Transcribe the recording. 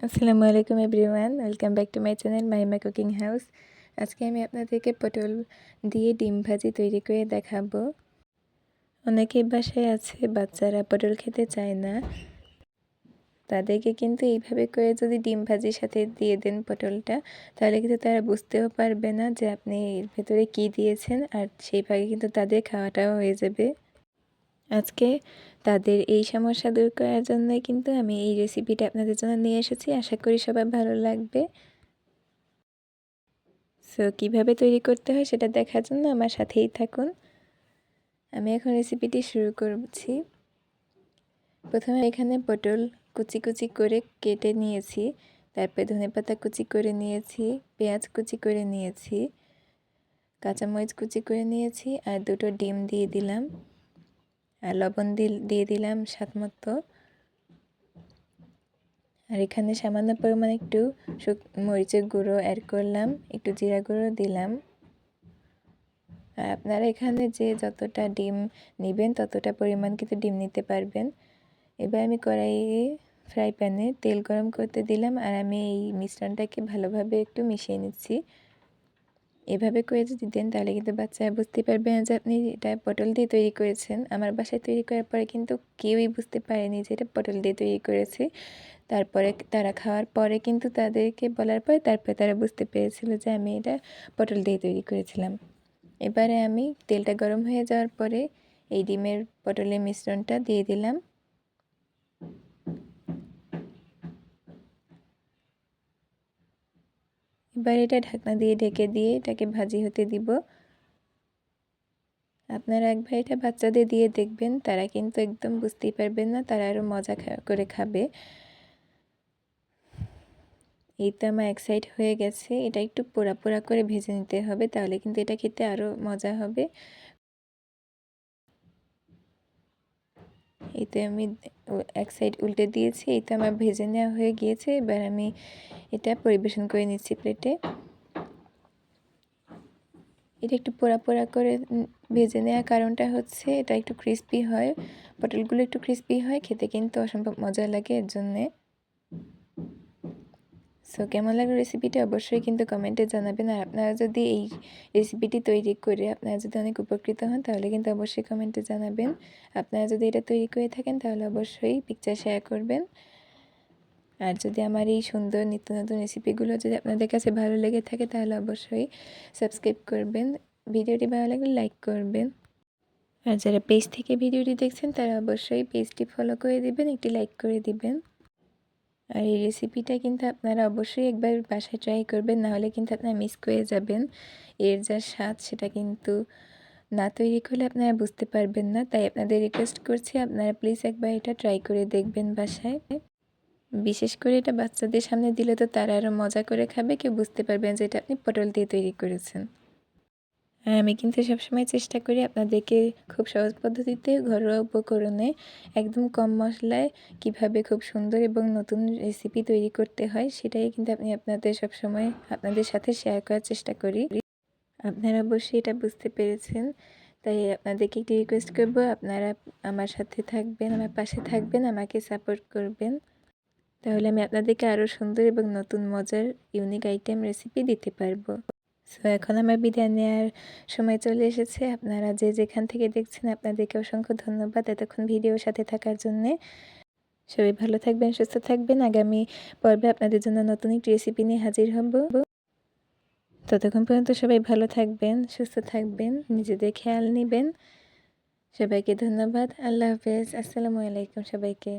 আসসালামু আলাইকুম everyone, welcome back to my channel Mahima cooking house. আজকে আমি আপনাদেরকে পটল দিয়ে ডিম ভাজি তৈরি করে দেখাবো। অনেকেই বাসায় আছে বাচ্চারা পটল খেতে চায় না, তাদেরকে কিন্তু এইভাবে করে যদি ডিম ভাজির সাথে দিয়ে দেন পটলটা, তাহলে কিন্তু তারা বুঝতেও পারবে না যে আপনি এর ভেতরে কী দিয়েছেন, আর সেইভাবে কিন্তু তাদের খাওয়াটাও হয়ে যাবে। আজকে তাদের এই সমস্যা দূর করার জন্যই কিন্তু আমি এই রেসিপিটা আপনাদের জন্য নিয়ে এসেছি। আশা করি সবার ভালো লাগবে। সো কীভাবে তৈরি করতে হয় সেটা দেখার জন্য আমার সাথেই থাকুন। আমি এখন রেসিপিটি শুরু করছি। প্রথমে এখানে পটল কুচি কুচি করে কেটে নিয়েছি, তারপরে ধনেপাতা কুচি করে নিয়েছি, পেঁয়াজ কুচি করে নিয়েছি, কাঁচামরিচ কুচি করে নিয়েছি, আর দুটো ডিম দিয়ে দিলাম, আর লবণ দিয়ে দিলাম স্বাদ মতো। আর এখানে সামান্য পরিমাণে একটু মরিচের গুঁড়ো অ্যাড করলাম, একটু জিরা গুঁড়ো দিলাম। আর আপনারা এখানে যে যতটা ডিম নেবেন ততটা পরিমাণ কিন্তু ডিম নিতে পারবেন। এবার আমি ফ্রাই প্যানে তেল গরম করতে দিলাম, আর আমি এই মিশ্রণটাকে ভালোভাবে একটু মিশিয়ে নিচ্ছি। এভাবে করে যদি দেন তাহলে কিন্তু বাচ্চারা বুঝতে পারবে না যে আপনি এটা পটল দিয়ে তৈরি করেছেন। আমার বাসায় তৈরি করার পরে কিন্তু কেউই বুঝতে পারেনি যে এটা পটল দিয়ে তৈরি করেছি। তারপরে তারা খাওয়ার পরে কিন্তু তাদেরকে বলার পরে তারপরে তারা বুঝতে পেরেছিল যে আমি এটা পটল দিয়ে তৈরি করেছিলাম। এবারে আমি তেলটা গরম হয়ে যাওয়ার পরে এই ডিমের পটলের মিশ্রণটা দিয়ে দিলাম। এবার এটা ঢাকনা দিয়ে ঢেকে দিয়ে এটাকে ভাজি হতে দিব। আপনারা একবার এটা বাচ্চাদের দিয়ে দেখবেন, তারা কিন্তু একদম বুঝতেই পারবেন না, তারা আরও মজা করে খাবে। এই তো আমার এক সাইড হয়ে গেছে, এটা একটু পোড়া পোড়া করে ভেজে নিতে হবে, তাহলে কিন্তু এটা খেতে আরও মজা হবে। এই তো আমি এক সাইড উল্টে দিয়েছি, এই তো আমার ভেজে নেওয়া হয়ে গিয়েছে। এবার আমি এটা পরিবেশন করে নিচ্ছি প্লেটে। এটা একটু পোড়া পোড়া করে ভেজে নেওয়ার কারণটা হচ্ছে এটা একটু ক্রিস্পি হয়, পটলগুলো একটু ক্রিস্পি হয়, খেতে কিন্তু অসম্ভব মজা লাগে এর জন্যে। সো কেমন লাগলো রেসিপিটা অবশ্যই কিন্তু কমেন্টে জানাবেন। আর আপনারা যদি এই রেসিপিটি তৈরি করে আপনারা যদি অনেক উপকৃত হন তাহলে কিন্তু অবশ্যই কমেন্টে জানাবেন। আপনারা যদি এটা তৈরি করে থাকেন তাহলে অবশ্যই পিকচার শেয়ার করবেন। আর যদি আমার এই সুন্দর নিত্য নতুন রেসিপিগুলো যদি আপনাদের কাছে ভালো লেগে থাকে তাহলে অবশ্যই সাবস্ক্রাইব করবেন, ভিডিওটি ভালো লাগলে লাইক করবেন। আর যারা পেজ থেকে ভিডিওটি দেখছেন তারা অবশ্যই পেজটি ফলো করে দিবেন, একটি লাইক করে দিবেন। আর এই রেসিপিটা কিন্তু আপনারা অবশ্যই একবার বাসায় ট্রাই করবেন, নাহলে কিন্তু আপনারা মিস করে যাবেন। এর যা স্বাদ সেটা কিন্তু না তৈরি করলে আপনারা বুঝতে পারবেন না। তাই আপনাদের রিকোয়েস্ট করছি আপনারা প্লিজ একবার এটা ট্রাই করে দেখবেন বাসায়। বিশেষ করে এটা বাচ্চাদের সামনে দিলে তো তারা আরও মজা করে খাবে, কেউ বুঝতে পারবেন যে এটা আপনি পটল দিয়ে তৈরি করেছেন। আর আমি কিন্তু সবসময় চেষ্টা করি আপনাদেরকে খুব সহজ পদ্ধতিতে ঘরোয়া উপকরণে একদম কম মশলায় কিভাবে খুব সুন্দর এবং নতুন রেসিপি তৈরি করতে হয় সেটাই কিন্তু আমি সবসময় আপনাদের সাথে শেয়ার করার চেষ্টা করি। আপনারা অবশ্যই এটা বুঝতে পেরেছেন, তাই আপনাদেরকে একটি রিকোয়েস্ট করব আপনারা আমার সাথে থাকবেন, আমার পাশে থাকবেন, আমাকে সাপোর্ট করবেন, তাহলে আমি আপনাদেরকে আরও সুন্দর এবং নতুন মজার ইউনিক আইটেম রেসিপি দিতে পারবো। সো এখন আমার বিদায় নেওয়ার সময় চলে এসেছে। আপনারা যে যেখান থেকে দেখছেন আপনাদেরকে অসংখ্য ধন্যবাদ এতক্ষণ ভিডিওর সাথে থাকার জন্যে। সবাই ভালো থাকবেন, সুস্থ থাকবেন। আগামী পর্বে আপনাদের জন্য নতুন একটি রেসিপি নিয়ে হাজির হব। ততক্ষণ পর্যন্ত সবাই ভালো থাকবেন, সুস্থ থাকবেন, নিজেদের খেয়াল নেবেন। সবাইকে ধন্যবাদ। আল্লাহ হাফেজ। আসসালামু আলাইকুম সবাইকে।